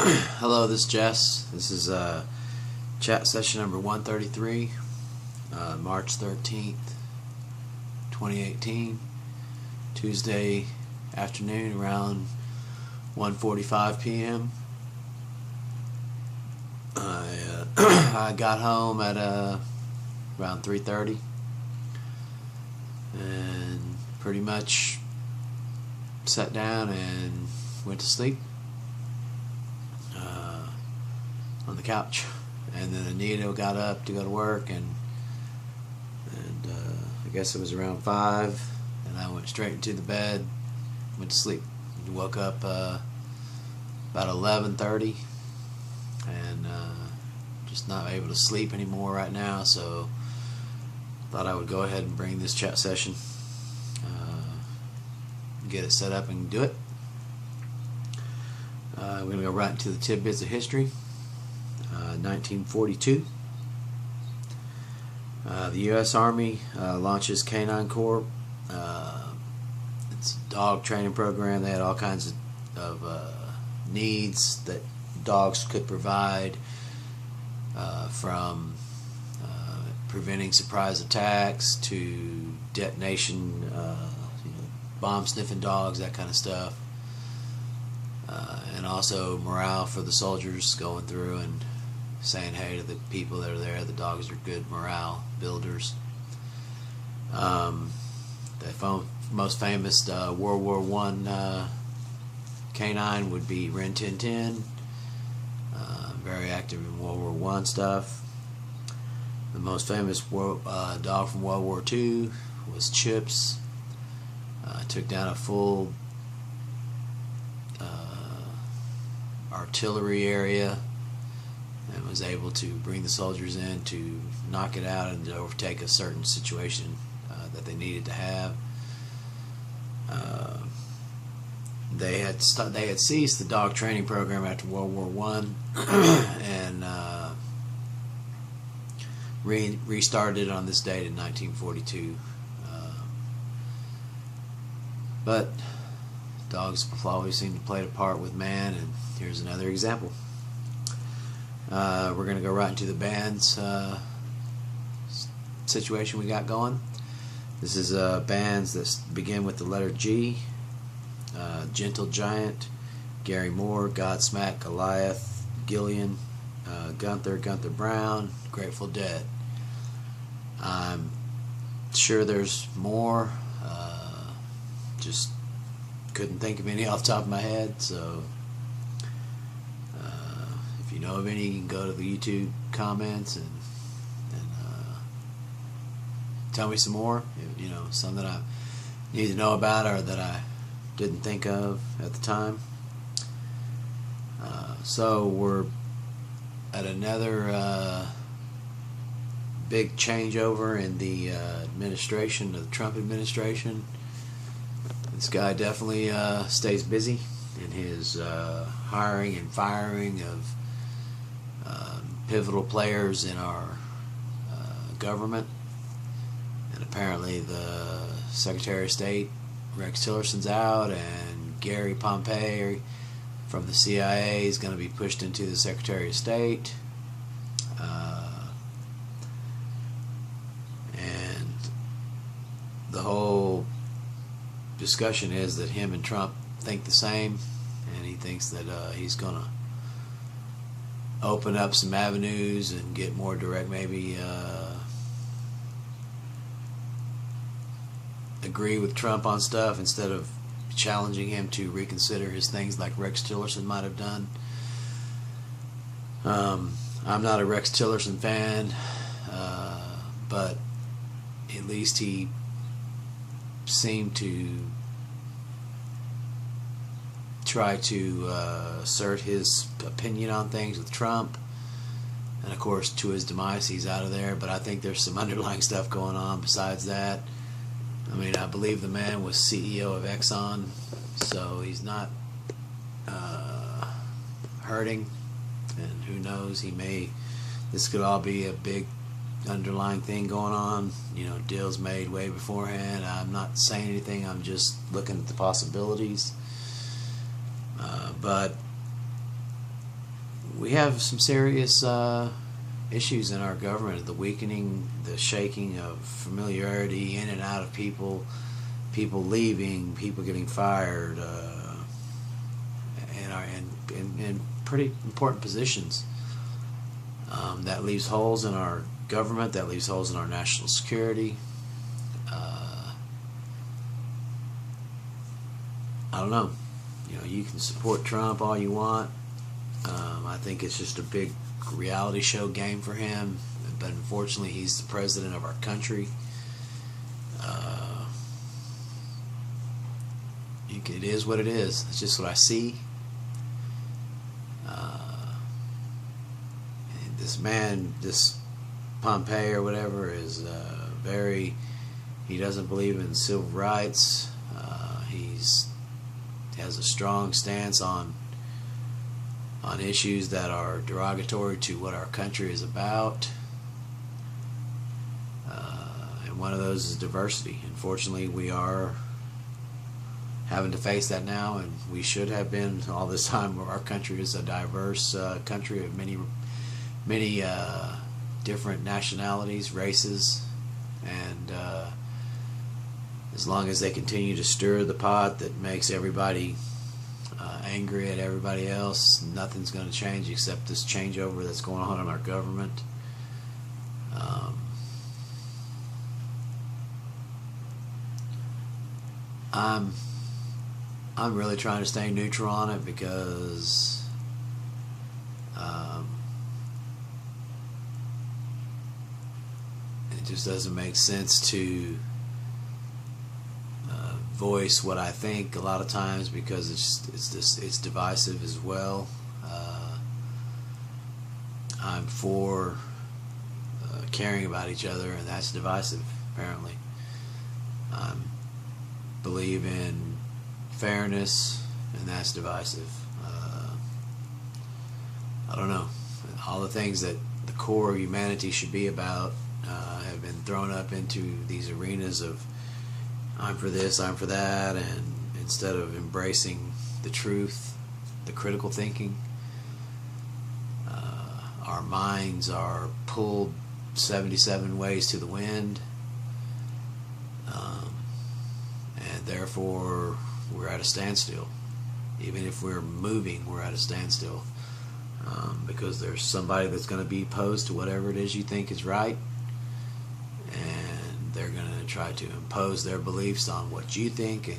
Hello, this is Jess. This is chat session number 133, March 13th, 2018, Tuesday afternoon around 1:45 p.m. I got home at around 3:30 and pretty much sat down and went to sleep on the couch. And then Anita got up to go to work, and I guess it was around 5, and I went straight into the bed, went to sleep. Woke up about 11:30, and just not able to sleep anymore right now, so thought I would go ahead and bring this chat session, get it set up and do it. We're going to go right into the tidbits of history. 1942. The U.S. Army launches Canine Corps. It's a dog training program. They had all kinds of needs that dogs could provide, from preventing surprise attacks to detonation, bomb sniffing dogs, that kind of stuff. And also morale for the soldiers, going through and saying hey to the people that are there. The dogs are good morale builders. The most famous World War I canine would be Rin Tin Tin. Very active in World War I stuff. The most famous dog from World War II was Chips. Took down a full artillery area and was able to bring the soldiers in to knock it out and to overtake a certain situation that they needed to have. They had ceased the dog training program after World War I and restarted on this date in 1942. But dogs always seem to play a part with man, and here's another example. We're going to go right into the bands situation we got going. This is bands that begin with the letter G. Gentle Giant, Gary Moore, Godsmack, Goliath, Gillian, Gunther Brown, Grateful Dead. I'm sure there's more. Just couldn't think of any off the top of my head, so if you know of any, you can go to the YouTube comments and tell me some more. Some that I need to know about or that I didn't think of at the time. So we're at another big changeover in the administration, the Trump administration. This guy definitely stays busy in his hiring and firing of pivotal players in our government. And apparently the Secretary of State, Rex Tillerson's out, and Gary Pompeo from the CIA is going to be pushed into the Secretary of State. And the whole discussion is that him and Trump think the same, and he thinks that he's going to open up some avenues and get more direct, maybe agree with Trump on stuff instead of challenging him to reconsider his things like Rex Tillerson might have done. I'm not a Rex Tillerson fan, but at least he seemed to try to assert his opinion on things with Trump, and of course to his demise he's out of there. But I think there's some underlying stuff going on besides that. I mean, I believe the man was CEO of Exxon, so he's not hurting, and who knows, this could all be a big underlying thing going on, deals made way beforehand. I'm not saying anything, I'm just looking at the possibilities. But we have some serious issues in our government. The weakening, the shaking of familiarity in and out of people, people leaving, people getting fired, in pretty important positions. That leaves holes in our government. That leaves holes in our national security. I don't know. You know, you can support Trump all you want. I think it's just a big reality show game for him. But unfortunately, he's the president of our country. It is what it is. It's just what I see. This man, this Pompeo or whatever, is very. He doesn't believe in civil rights. He has a strong stance on issues that are derogatory to what our country is about. And one of those is diversity. Unfortunately, we are having to face that now, and we should have been all this time. Our country is a diverse country of many different nationalities, races, and as long as they continue to stir the pot that makes everybody angry at everybody else, nothing's going to change except this changeover that's going on in our government. I'm really trying to stay neutral on it because it just doesn't make sense to voice what I think a lot of times, because it's divisive as well. I'm for caring about each other, and that's divisive apparently. I believe in fairness, and that's divisive. I don't know. All the things that the core of humanity should be about have been thrown up into these arenas of I'm for this, I'm for that, and instead of embracing the truth, the critical thinking, our minds are pulled 77 ways to the wind, and therefore we're at a standstill. Even if we're moving, we're at a standstill, because there's somebody that's going to be opposed to whatever it is you think is right, and they're going to try to impose their beliefs on what you think, and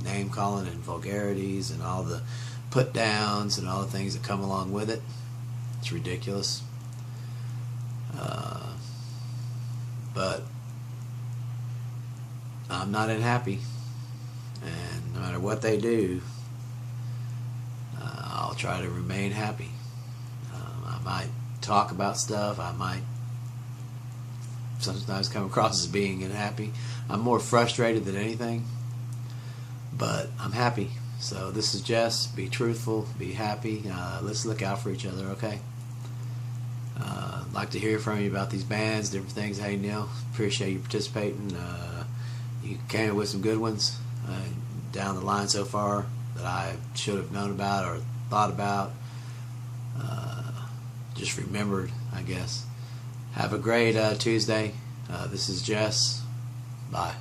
name calling and vulgarities and all the put downs and all the things that come along with it. It's ridiculous. But I'm not unhappy, and no matter what they do, I'll try to remain happy. I might talk about stuff. I might sometimes come across as being unhappy. I'm more frustrated than anything, but I'm happy. So this is Jess. Be truthful, be happy. Let's look out for each other, okay? I'd like to hear from you about these bands, different things. Hey, Neil, appreciate you participating. You came up with some good ones down the line so far that I should have known about or thought about. Just remembered, I guess. Have a great Tuesday. This is Jess. Bye.